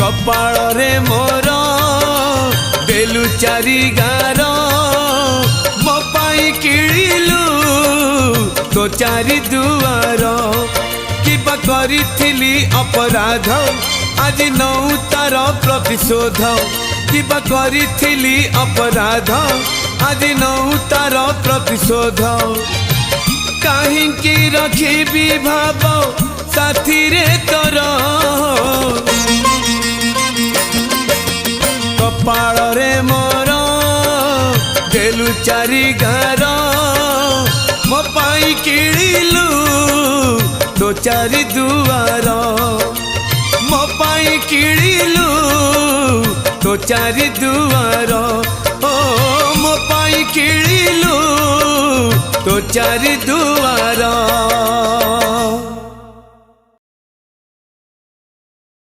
कपाल रे मोर देलु चारि गार मो पाई किलिलु तो चारि दुआर किबा करिथिली अपराध आज नौ तार प्रतिशोध किबा करिथिली अपराध आज नौ तार प्रतिशोध काहींकी रखिबी भाव साथी रे तोर कपाल रे मोर देलु चारि गार मो पाई किलिलु तो चारि दुआर मो पाई किलिलु तो चारि दुआर ओ मो पाई किलिलु तो चारि दुआर।